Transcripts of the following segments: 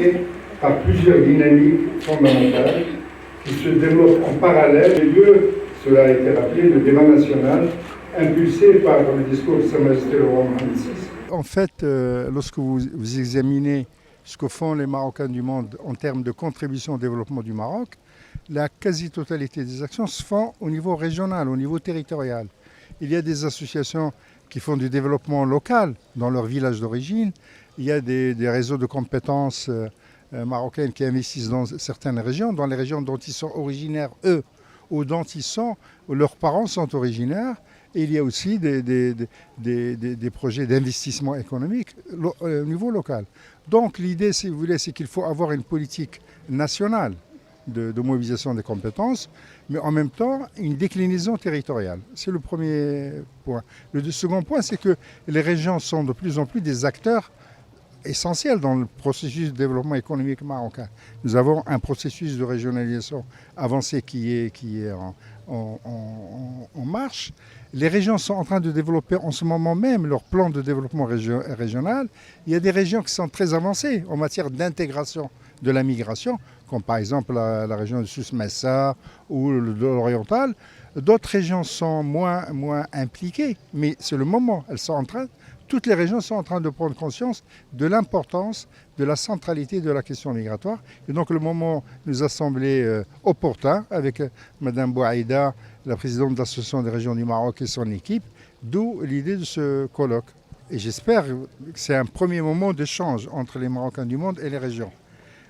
marquée par plusieurs dynamiques fondamentales qui se développent en parallèle. Et deux, cela a été rappelé, le débat national impulsé par le discours de Sa Majesté le roi Mohamed VI. En fait, lorsque vous examinez ce que font les Marocains du monde en termes de contribution au développement du Maroc, la quasi-totalité des actions se font au niveau régional, au niveau territorial. Il y a des associations qui font du développement local dans leur village d'origine. Il y a des réseaux de compétences marocaines qui investissent dans certaines régions, dans les régions dont ils sont originaires, eux, ou dont leurs parents sont originaires. Et il y a aussi des projets d'investissement économique au niveau local. Donc l'idée, si vous voulez, c'est qu'il faut avoir une politique nationale de mobilisation des compétences, mais en même temps une déclinaison territoriale. C'est le premier point. Le second point, c'est que les régions sont de plus en plus des acteurs essentiels dans le processus de développement économique marocain. Nous avons un processus de régionalisation avancé qui est en marche. Les régions sont en train de développer en ce moment même leur plan de développement régional. Il y a des régions qui sont très avancées en matière d'intégration de la migration, comme par exemple la région de Souss-Massa ou l'Oriental. D'autres régions sont moins impliquées, mais c'est le moment. Toutes les régions sont en train de prendre conscience de l'importance, de la centralité de la question migratoire. Et donc le moment nous a semblé opportun avec Mme Bouaïda, la présidente de l'Association des régions du Maroc et son équipe, d'où l'idée de ce colloque. Et j'espère que c'est un premier moment d'échange entre les Marocains du monde et les régions.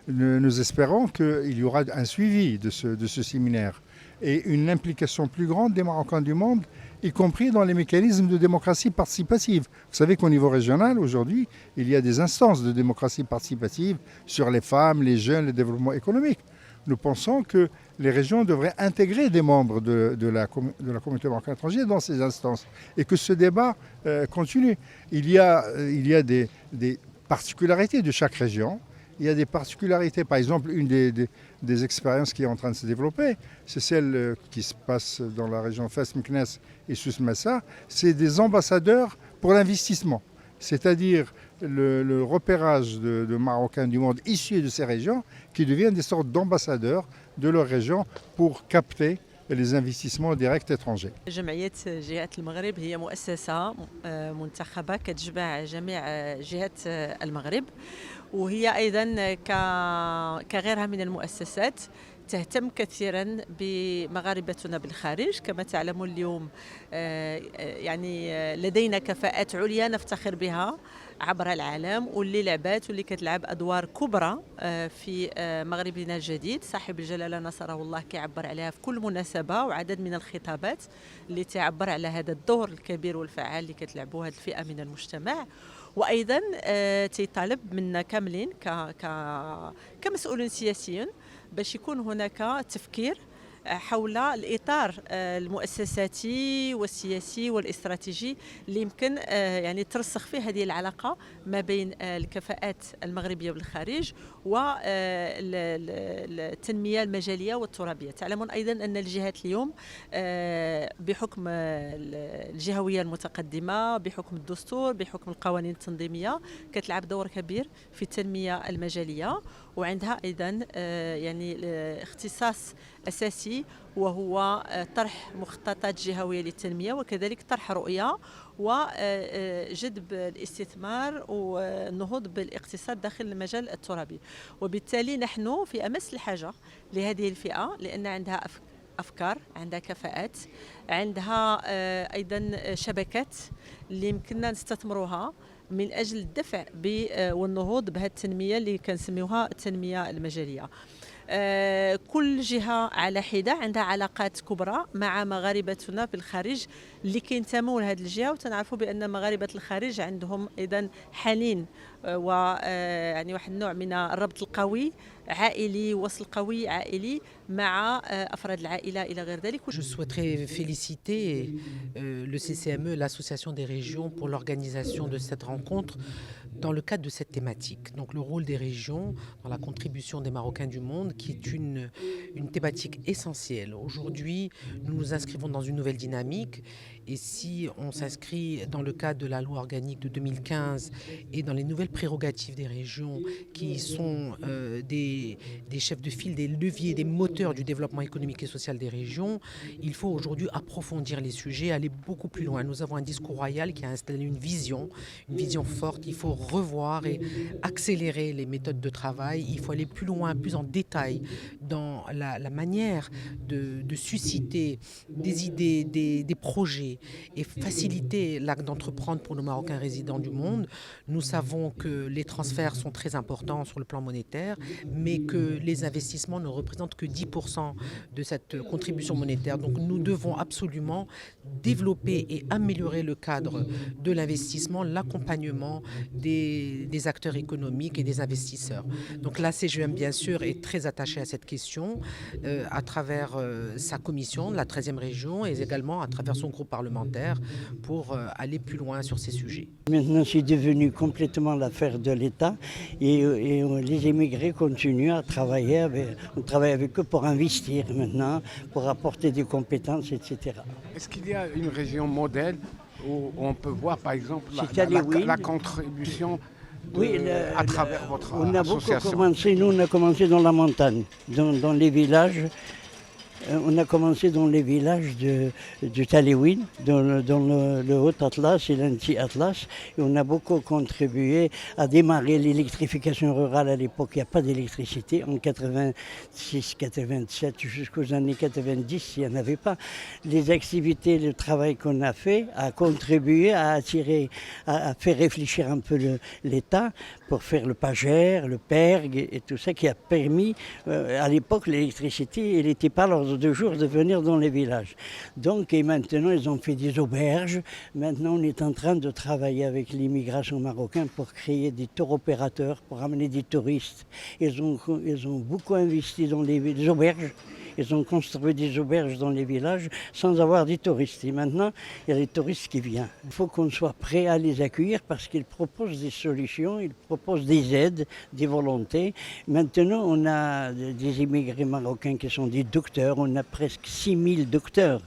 Nous espérons qu'il y aura un suivi de ce séminaire et une implication plus grande des Marocains du monde, y compris dans les mécanismes de démocratie participative. Vous savez qu'au niveau régional, aujourd'hui, il y a des instances de démocratie participative sur les femmes, les jeunes, le développement économique. Nous pensons que les régions devraient intégrer des membres de la communauté marocaine étrangère dans ces instances et que ce débat continue. Il y a des particularités de chaque région. Il y a des particularités. Par exemple, une des expériences qui est en train de se développer, c'est celle qui se passe dans la région Fès, Meknès et Souss-Massa. C'est des ambassadeurs pour l'investissement. C'est-à-dire le repérage de Marocains du monde issus de ces régions qui deviennent des sortes d'ambassadeurs de leur région pour capter les investissements directs étrangers. جمعية جهات المغرب هي مؤسسة منتخبة كتجمع جميع جهات المغرب، وهي أيضا كغيرها من المؤسسات تهتم كثيرا بمغاربتنا بالخارج. كما تعلمون اليوم يعني لدينا كفاءات عليا نفتخر بها عبر العالم، واللي لعبات واللي كتلعب ادوار كبرى في مغربنا الجديد. صاحب الجلاله نصره الله كيعبر عليها في كل مناسبه وعدد من الخطابات اللي تعبر على هذا الدور الكبير والفعال اللي كتلعبوا هذه الفئه من المجتمع. وايضا تيطالب منا كاملين كمسؤولين سياسيين باش يكون هناك تفكير حول الإطار المؤسساتي والسياسي والاستراتيجي اللي يمكن يعني ترسخ فيه هذه العلاقة ما بين الكفاءات المغربية بالخارج والتنمية المجالية والترابية. تعلمون أيضا أن الجهات اليوم بحكم الجهوية المتقدمة، بحكم الدستور، بحكم القوانين التنظيمية كتلعب دور كبير في التنمية المجالية، وعندها أيضا يعني اختصاص أساسي وهو طرح مخططات جهوية للتنمية وكذلك طرح رؤية وجذب الاستثمار والنهوض بالاقتصاد داخل المجال الترابي. وبالتالي نحن في أمس الحاجة لهذه الفئة لأن عندها أفكار، عندها كفاءات، عندها أيضا شبكات اللي يمكننا نستثمروها من أجل الدفع والنهوض بهذه التنمية اللي كنسميوها التنمية المجالية. كل جهة على حدة عندها علاقات كبرى مع مغاربتنا في الخارج اللي كينتموا لهذه الجهة، وتنعرفوا بأن مغاربة الخارج عندهم أيضا حنين ويعني واحد النوع من الربط القوي عائلي، وصل قوي عائلي مع أفراد العائلة إلى غير ذلك. Je souhaiterais féliciter le CCME, l'Association des régions, pour l'organisation de cette rencontre dans le cadre de cette thématique. Donc le rôle des régions dans la contribution des Marocains du monde, qui est une thématique essentielle. Aujourd'hui, nous nous inscrivons dans une nouvelle dynamique Et si on s'inscrit dans le cadre de la loi organique de 2015 et dans les nouvelles prérogatives des régions qui sont des chefs de file, des leviers, des moteurs du développement économique et social des régions, il faut aujourd'hui approfondir les sujets, aller beaucoup plus loin. Nous avons un discours royal qui a installé une vision forte. Il faut revoir et accélérer les méthodes de travail. Il faut aller plus loin, plus en détail dans la manière de susciter des idées, des projets et faciliter l'acte d'entreprendre pour nos Marocains résidents du monde. Nous savons que les transferts sont très importants sur le plan monétaire, mais que les investissements ne représentent que 10% de cette contribution monétaire. Donc nous devons absolument développer et améliorer le cadre de l'investissement, l'accompagnement des acteurs économiques et des investisseurs. Donc la CGEM, bien sûr, est très attachée à cette question à travers sa commission de la 13e région et également à travers son groupe parlementaire pour aller plus loin sur ces sujets. Maintenant, c'est devenu complètement l'affaire de l'État et les émigrés continuent à travailler on travaille avec eux pour investir maintenant, pour apporter des compétences, etc. Est-ce qu'il y a une région modèle où on peut voir par exemple la contribution à travers votre association? Nous on a commencé dans la montagne, dans les villages. On a commencé dans les villages du Taléouine, dans le Haut-Atlas et l'Anti-Atlas. Et on a beaucoup contribué à démarrer l'électrification rurale. À l'époque, il n'y a pas d'électricité. En 86, 87, jusqu'aux années 90, il n'y en avait pas. Les activités, le travail qu'on a fait a contribué à attirer, à faire réfléchir un peu l'État pour faire le PAGER, le PERG et tout ça qui a permis, à l'époque, l'électricité, elle n'était pas l'ordre de jour de venir dans les villages. Donc, et maintenant, ils ont fait des auberges. Maintenant, on est en train de travailler avec l'immigration marocaine pour créer des tours opérateurs, pour amener des touristes. Ils ont beaucoup investi dans les auberges. Ils ont construit des auberges dans les villages sans avoir des touristes. Et maintenant, il y a des touristes qui viennent. Il faut qu'on soit prêt à les accueillir parce qu'ils proposent des solutions, ils proposent des aides, des volontés. Maintenant, on a des immigrés marocains qui sont des docteurs. On a presque 6000 docteurs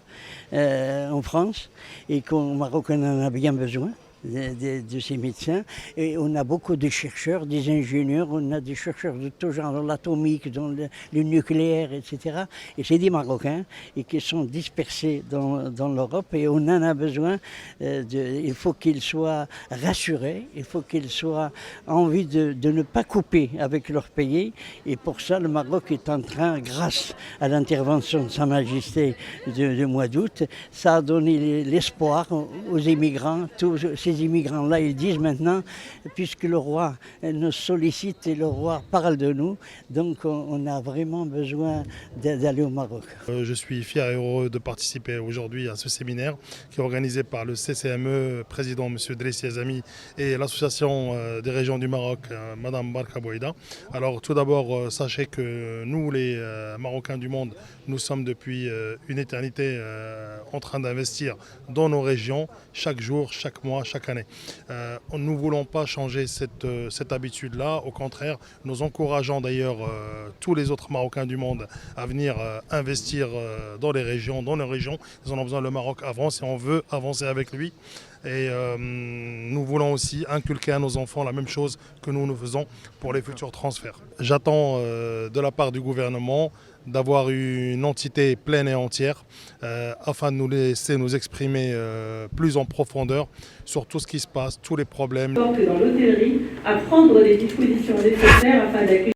en France et qu'au Maroc, on en a bien besoin. De ces médecins. Et on a beaucoup de chercheurs, des ingénieurs, on a des chercheurs de tout genre, dans l'atomique, dans le nucléaire, etc. Et c'est des Marocains et qui sont dispersés dans l'Europe et on en a besoin. Il faut qu'ils soient rassurés, il faut qu'ils soient envie de ne pas couper avec leur pays. Et pour ça, le Maroc est en train, grâce à l'intervention de Sa Majesté du mois d'août, ça a donné l'espoir aux immigrants, tous ces immigrants-là, ils disent maintenant, puisque le roi nous sollicite et le roi parle de nous, donc on a vraiment besoin d'aller au Maroc. Je suis fier et heureux de participer aujourd'hui à ce séminaire qui est organisé par le CCME, président M. Dressi Azami et l'association des régions du Maroc, Mme Barka Bouïda. Alors tout d'abord, sachez que nous, les Marocains du monde, nous sommes depuis une éternité en train d'investir dans nos régions, chaque jour, chaque mois, chaque année. Nous ne voulons pas changer cette habitude-là. Au contraire, nous encourageons d'ailleurs tous les autres Marocains du monde à venir investir dans les régions, dans nos régions. Nous en avons besoin, le Maroc avance et on veut avancer avec lui. Et nous voulons aussi inculquer à nos enfants la même chose que nous faisons pour les futurs transferts. J'attends de la part du gouvernement d'avoir une entité pleine et entière afin de nous laisser nous exprimer plus en profondeur sur tout ce qui se passe, tous les problèmes. Dans l'hôtellerie, à prendre les dispositions nécessaires afin d'accueillir